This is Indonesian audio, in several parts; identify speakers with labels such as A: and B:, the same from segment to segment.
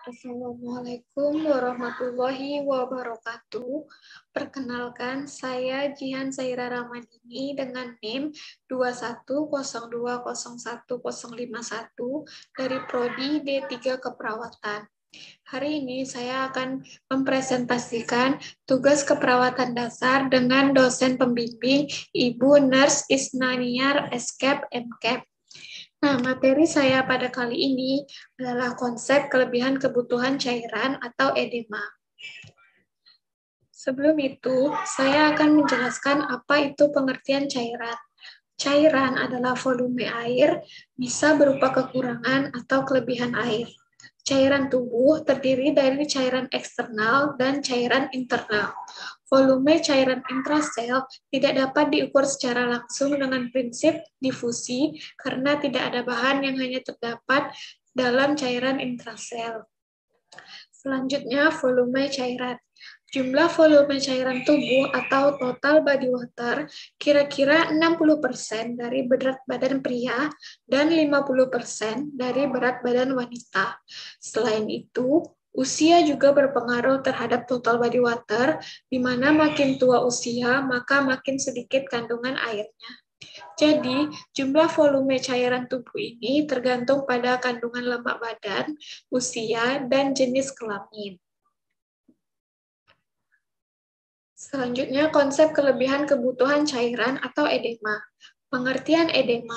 A: Assalamualaikum warahmatullahi wabarakatuh. Perkenalkan, saya Jihan Saira Ramadini dengan NIM 210201051 dari Prodi D3 Keperawatan. Hari ini saya akan mempresentasikan tugas keperawatan dasar dengan dosen pembimbing Ibu Nurse Isnaniar Eskep MKep. Nah, materi saya pada kali ini adalah konsep kelebihan kebutuhan cairan atau edema. Sebelum itu, saya akan menjelaskan apa itu pengertian cairan. Cairan adalah volume air, bisa berupa kekurangan atau kelebihan air. Cairan tubuh terdiri dari cairan eksternal dan cairan internal. Volume cairan intrasel tidak dapat diukur secara langsung dengan prinsip difusi karena tidak ada bahan yang hanya terdapat dalam cairan intrasel. Selanjutnya, volume cairan. Jumlah volume cairan tubuh atau total body water kira-kira 60% dari berat badan pria dan 50% dari berat badan wanita. Selain itu, usia juga berpengaruh terhadap total body water, di mana makin tua usia, maka makin sedikit kandungan airnya. Jadi, jumlah volume cairan tubuh ini tergantung pada kandungan lemak badan, usia, dan jenis kelamin. Selanjutnya, konsep kelebihan kebutuhan cairan atau edema. Pengertian edema.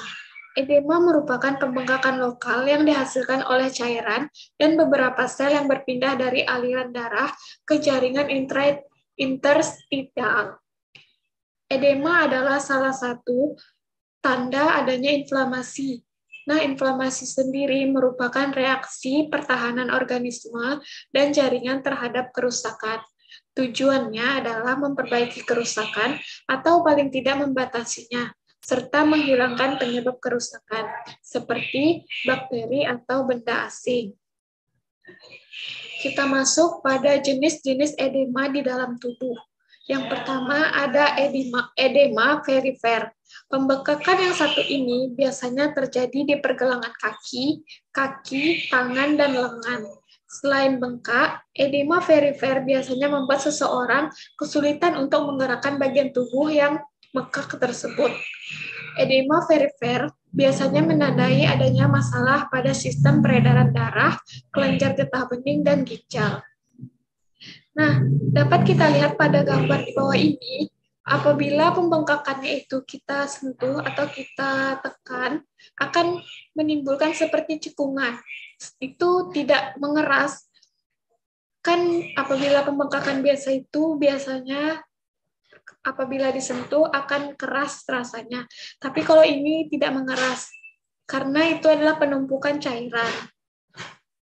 A: Edema merupakan pembengkakan lokal yang dihasilkan oleh cairan dan beberapa sel yang berpindah dari aliran darah ke jaringan interstitial. Edema adalah salah satu tanda adanya inflamasi. Nah, inflamasi sendiri merupakan reaksi pertahanan organisme dan jaringan terhadap kerusakan. Tujuannya adalah memperbaiki kerusakan atau paling tidak membatasinya, serta menghilangkan penyebab kerusakan, seperti bakteri atau benda asing. Kita masuk pada jenis-jenis edema di dalam tubuh. Yang pertama ada edema perifer. Pembengkakan yang satu ini biasanya terjadi di pergelangan kaki, tangan, dan lengan. Selain bengkak, edema perifer biasanya membuat seseorang kesulitan untuk menggerakkan bagian tubuh yang bengkak tersebut. Edema perifer biasanya menandai adanya masalah pada sistem peredaran darah, kelenjar getah bening, dan ginjal. Nah, dapat kita lihat pada gambar di bawah ini, apabila pembengkakannya itu kita sentuh atau kita tekan, akan menimbulkan seperti cekungan. Itu tidak mengeras. Kan apabila pembengkakan biasa itu biasanya apabila disentuh akan keras rasanya. Tapi kalau ini tidak mengeras, karena itu adalah penumpukan cairan.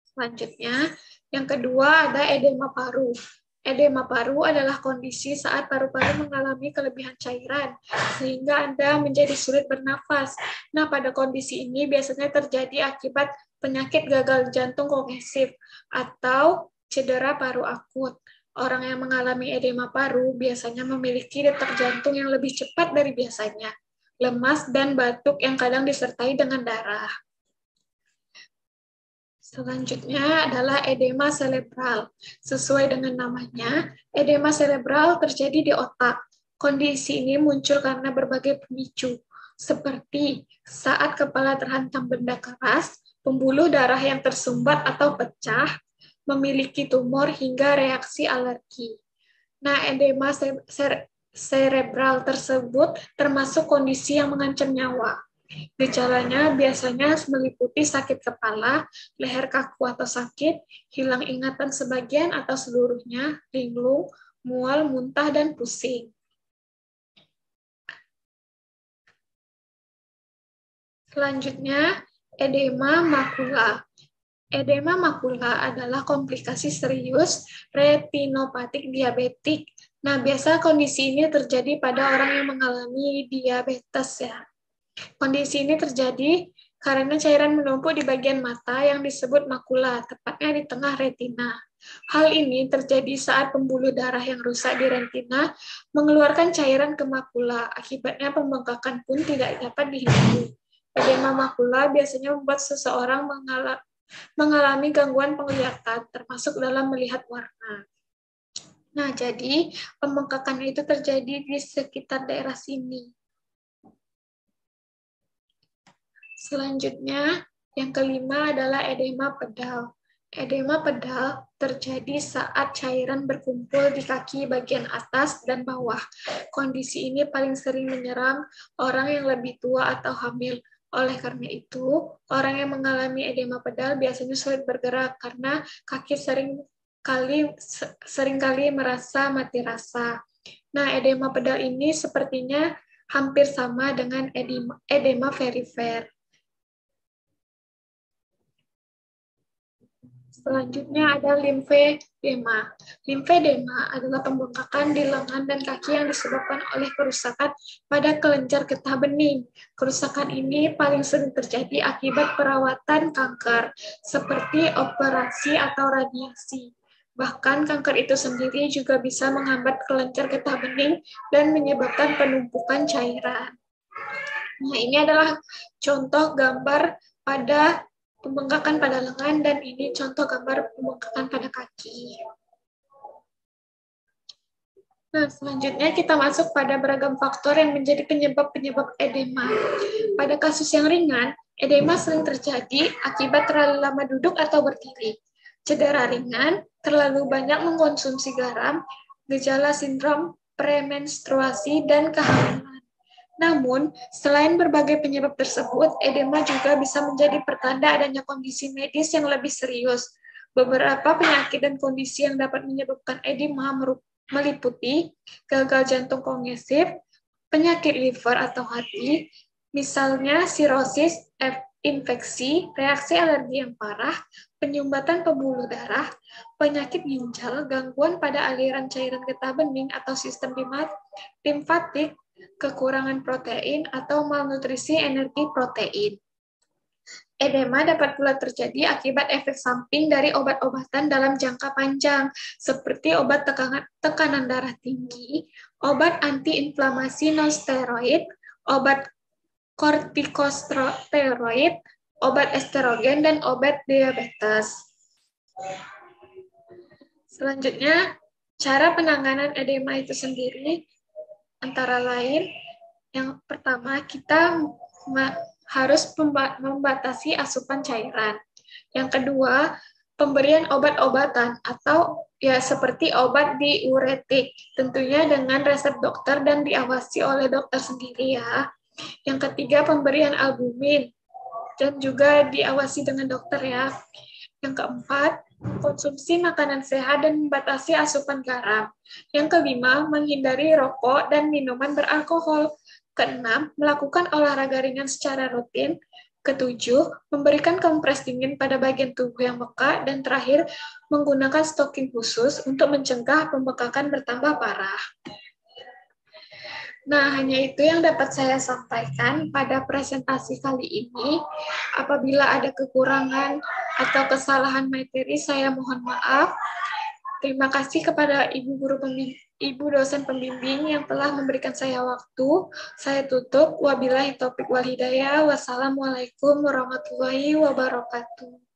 A: Selanjutnya, yang kedua ada edema paru. Edema paru adalah kondisi saat paru-paru mengalami kelebihan cairan, sehingga Anda menjadi sulit bernafas. Nah, pada kondisi ini biasanya terjadi akibat penyakit gagal jantung kongesif atau cedera paru akut. Orang yang mengalami edema paru biasanya memiliki detak jantung yang lebih cepat dari biasanya, lemas, dan batuk yang kadang disertai dengan darah. Selanjutnya adalah edema cerebral. Sesuai dengan namanya, edema cerebral terjadi di otak. Kondisi ini muncul karena berbagai pemicu, seperti saat kepala terhantam benda keras, pembuluh darah yang tersumbat atau pecah, memiliki tumor, hingga reaksi alergi. Nah, edema cerebral tersebut termasuk kondisi yang mengancam nyawa. Gejalanya biasanya meliputi sakit kepala, leher kaku atau sakit, hilang ingatan sebagian atau seluruhnya, linglung, mual, muntah, dan pusing. Selanjutnya, edema makula. Edema makula adalah komplikasi serius retinopatik diabetik. Nah, biasa kondisi ini terjadi pada orang yang mengalami diabetes ya. Kondisi ini terjadi karena cairan menumpuk di bagian mata yang disebut makula, tepatnya di tengah retina. Hal ini terjadi saat pembuluh darah yang rusak di retina mengeluarkan cairan ke makula. Akibatnya pembengkakan pun tidak dapat dihindari. Edema makula biasanya membuat seseorang mengalami gangguan penglihatan, termasuk dalam melihat warna. Nah, jadi pembengkakan itu terjadi di sekitar daerah sini. Selanjutnya, yang kelima adalah edema pedal. Edema pedal terjadi saat cairan berkumpul di kaki bagian atas dan bawah. Kondisi ini paling sering menyerang orang yang lebih tua atau hamil. Oleh karena itu, orang yang mengalami edema pedal biasanya sulit bergerak karena kaki seringkali merasa mati rasa. Nah, edema pedal ini sepertinya hampir sama dengan edema perifer. Selanjutnya ada limfedema. Limfedema adalah pembengkakan di lengan dan kaki yang disebabkan oleh kerusakan pada kelenjar getah bening. Kerusakan ini paling sering terjadi akibat perawatan kanker, seperti operasi atau radiasi. Bahkan kanker itu sendiri juga bisa menghambat kelenjar getah bening dan menyebabkan penumpukan cairan. Nah, ini adalah contoh gambar pada pembengkakan pada lengan, dan ini contoh gambar pembengkakan pada kaki. Nah, selanjutnya kita masuk pada beragam faktor yang menjadi penyebab-penyebab edema. Pada kasus yang ringan, edema sering terjadi akibat terlalu lama duduk atau berdiri. Cedera ringan, terlalu banyak mengkonsumsi garam, gejala sindrom premenstruasi, dan kehamilan. Namun, selain berbagai penyebab tersebut, edema juga bisa menjadi pertanda adanya kondisi medis yang lebih serius. Beberapa penyakit dan kondisi yang dapat menyebabkan edema meliputi gagal jantung kongesif, penyakit liver atau hati, misalnya sirosis, infeksi, reaksi alergi yang parah, penyumbatan pembuluh darah, penyakit ginjal, gangguan pada aliran cairan getah bening atau sistem limfatik, kekurangan protein, atau malnutrisi energi protein. Edema dapat pula terjadi akibat efek samping dari obat-obatan dalam jangka panjang, seperti obat tekanan darah tinggi, obat antiinflamasi non-steroid, obat kortikosteroid, obat estrogen, dan obat diabetes. Selanjutnya, cara penanganan edema itu sendiri antara lain, yang pertama, kita harus membatasi asupan cairan. Yang kedua, pemberian obat-obatan atau ya seperti obat diuretik, tentunya dengan resep dokter dan diawasi oleh dokter sendiri ya. Yang ketiga, pemberian albumin dan juga diawasi dengan dokter ya. Yang keempat, konsumsi makanan sehat dan membatasi asupan garam. Yang kelima, menghindari rokok dan minuman beralkohol. Keenam, melakukan olahraga ringan secara rutin. Ketujuh, memberikan kompres dingin pada bagian tubuh yang bengkak. Dan terakhir, menggunakan stocking khusus untuk mencegah pembengkakan bertambah parah. Nah, hanya itu yang dapat saya sampaikan pada presentasi kali ini. Apabila ada kekurangan atau kesalahan materi, saya mohon maaf. Terima kasih kepada Ibu dosen pembimbing yang telah memberikan saya waktu. Saya tutup. Wabillahi taufiq wal hidayah. Wassalamualaikum warahmatullahi wabarakatuh.